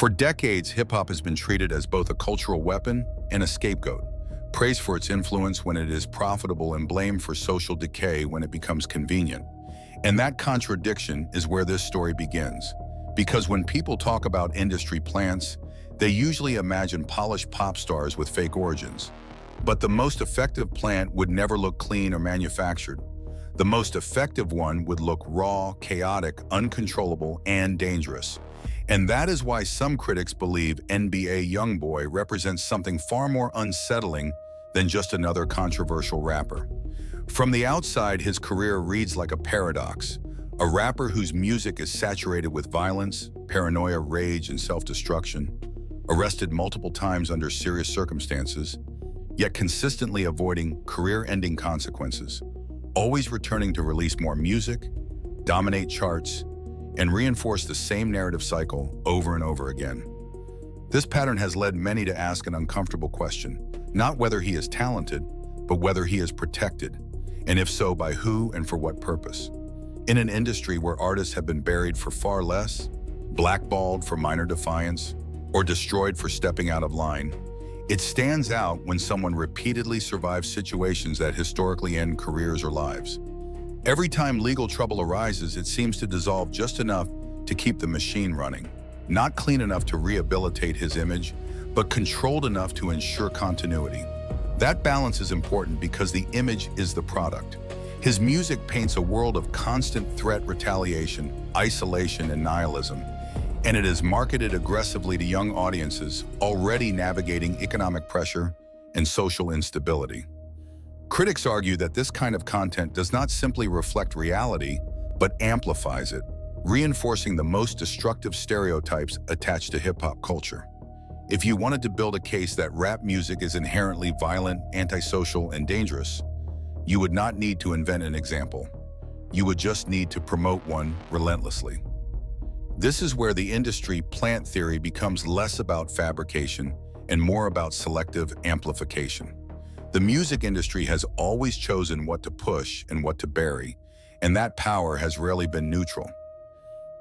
For decades, hip-hop has been treated as both a cultural weapon and a scapegoat, praised for its influence when it is profitable and blamed for social decay when it becomes convenient. And that contradiction is where this story begins. Because when people talk about industry plants, they usually imagine polished pop stars with fake origins. But the most effective plant would never look clean or manufactured. The most effective one would look raw, chaotic, uncontrollable, and dangerous. And that is why some critics believe NBA YoungBoy represents something far more unsettling than just another controversial rapper. From the outside, his career reads like a paradox. A rapper whose music is saturated with violence, paranoia, rage, and self-destruction, arrested multiple times under serious circumstances, yet consistently avoiding career-ending consequences, always returning to release more music, dominate charts, and reinforce the same narrative cycle over and over again. This pattern has led many to ask an uncomfortable question, not whether he is talented, but whether he is protected, and if so, by who and for what purpose. In an industry where artists have been buried for far less, blackballed for minor defiance, or destroyed for stepping out of line, it stands out when someone repeatedly survives situations that historically end careers or lives. Every time legal trouble arises, it seems to dissolve just enough to keep the machine running, not clean enough to rehabilitate his image, but controlled enough to ensure continuity. That balance is important because the image is the product. His music paints a world of constant threat, retaliation, isolation, and nihilism, and it is marketed aggressively to young audiences already navigating economic pressure and social instability. Critics argue that this kind of content does not simply reflect reality, but amplifies it, reinforcing the most destructive stereotypes attached to hip-hop culture. If you wanted to build a case that rap music is inherently violent, antisocial, and dangerous, you would not need to invent an example. You would just need to promote one relentlessly. This is where the industry plant theory becomes less about fabrication and more about selective amplification. The music industry has always chosen what to push and what to bury, and that power has rarely been neutral.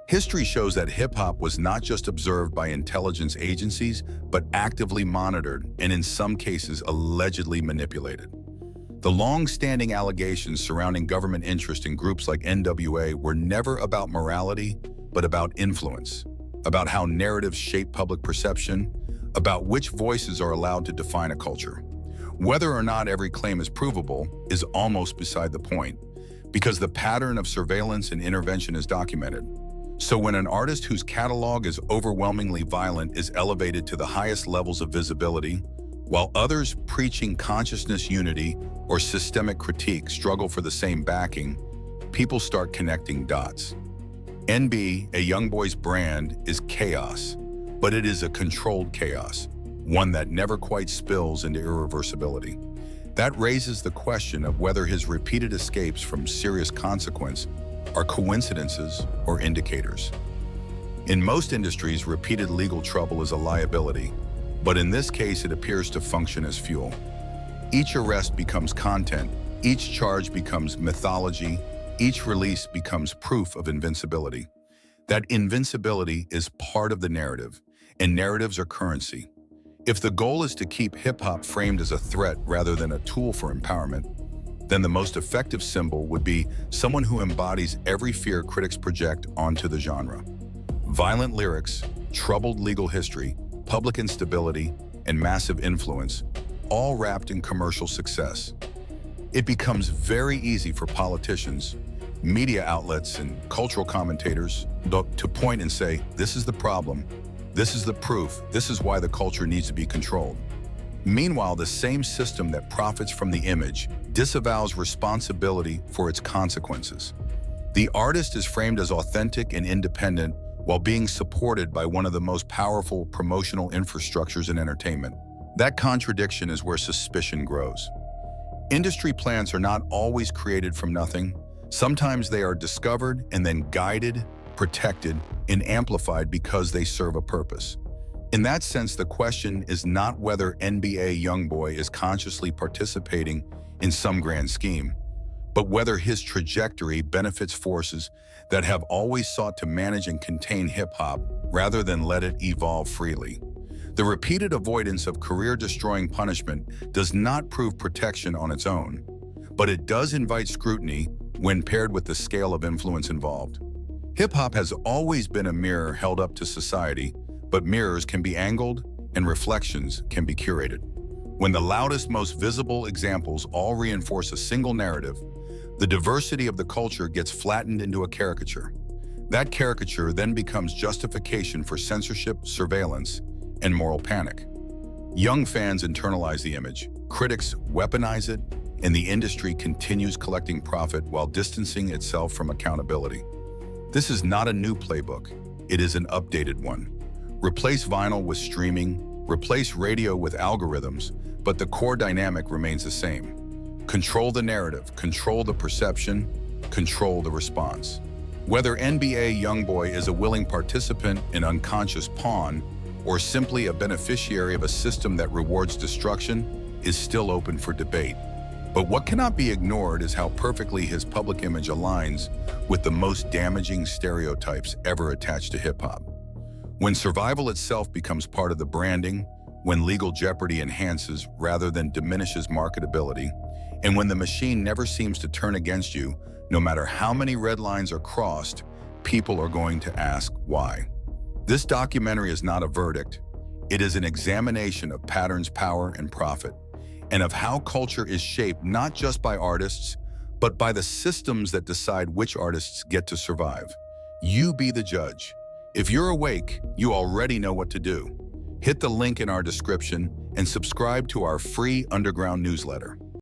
History shows that hip-hop was not just observed by intelligence agencies, but actively monitored and in some cases allegedly manipulated. The long-standing allegations surrounding government interest in groups like NWA were never about morality, but about influence, about how narratives shape public perception, about which voices are allowed to define a culture. Whether or not every claim is provable is almost beside the point, because the pattern of surveillance and intervention is documented. So when an artist whose catalog is overwhelmingly violent is elevated to the highest levels of visibility, while others preaching consciousness unity or systemic critique struggle for the same backing, people start connecting dots. NB, a YoungBoy's brand, is chaos, but it is a controlled chaos, one that never quite spills into irreversibility. That raises the question of whether his repeated escapes from serious consequence are coincidences or indicators. In most industries, repeated legal trouble is a liability, but in this case, it appears to function as fuel. Each arrest becomes content, each charge becomes mythology, each release becomes proof of invincibility. That invincibility is part of the narrative, and narratives are currency. If the goal is to keep hip-hop framed as a threat rather than a tool for empowerment, then the most effective symbol would be someone who embodies every fear critics project onto the genre. Violent lyrics, troubled legal history, public instability, and massive influence, all wrapped in commercial success. It becomes very easy for politicians, media outlets, and cultural commentators to point and say, this is the problem, this is the proof, this is why the culture needs to be controlled. Meanwhile, the same system that profits from the image disavows responsibility for its consequences. The artist is framed as authentic and independent while being supported by one of the most powerful promotional infrastructures in entertainment. That contradiction is where suspicion grows. Industry plants are not always created from nothing. Sometimes they are discovered and then guided, protected, and amplified because they serve a purpose. In that sense, the question is not whether NBA YoungBoy is consciously participating in some grand scheme, but whether his trajectory benefits forces that have always sought to manage and contain hip-hop rather than let it evolve freely. The repeated avoidance of career-destroying punishment does not prove protection on its own, but it does invite scrutiny when paired with the scale of influence involved. Hip-hop has always been a mirror held up to society, but mirrors can be angled and reflections can be curated. When the loudest, most visible examples all reinforce a single narrative, the diversity of the culture gets flattened into a caricature. That caricature then becomes justification for censorship, surveillance, and moral panic. Young fans internalize the image, critics weaponize it, and the industry continues collecting profit while distancing itself from accountability. This is not a new playbook, it is an updated one. Replace vinyl with streaming, replace radio with algorithms, but the core dynamic remains the same. Control the narrative, control the perception, control the response. Whether NBA YoungBoy is a willing participant, an unconscious pawn, or simply a beneficiary of a system that rewards destruction is still open for debate. But what cannot be ignored is how perfectly his public image aligns with the most damaging stereotypes ever attached to hip-hop. When survival itself becomes part of the branding, when legal jeopardy enhances rather than diminishes marketability, and when the machine never seems to turn against you, no matter how many red lines are crossed, people are going to ask why. This documentary is not a verdict. It is an examination of patterns, power, and profit, and of how culture is shaped not just by artists, but by the systems that decide which artists get to survive. You be the judge. If you're awake, you already know what to do. Hit the link in our description and subscribe to our free underground newsletter.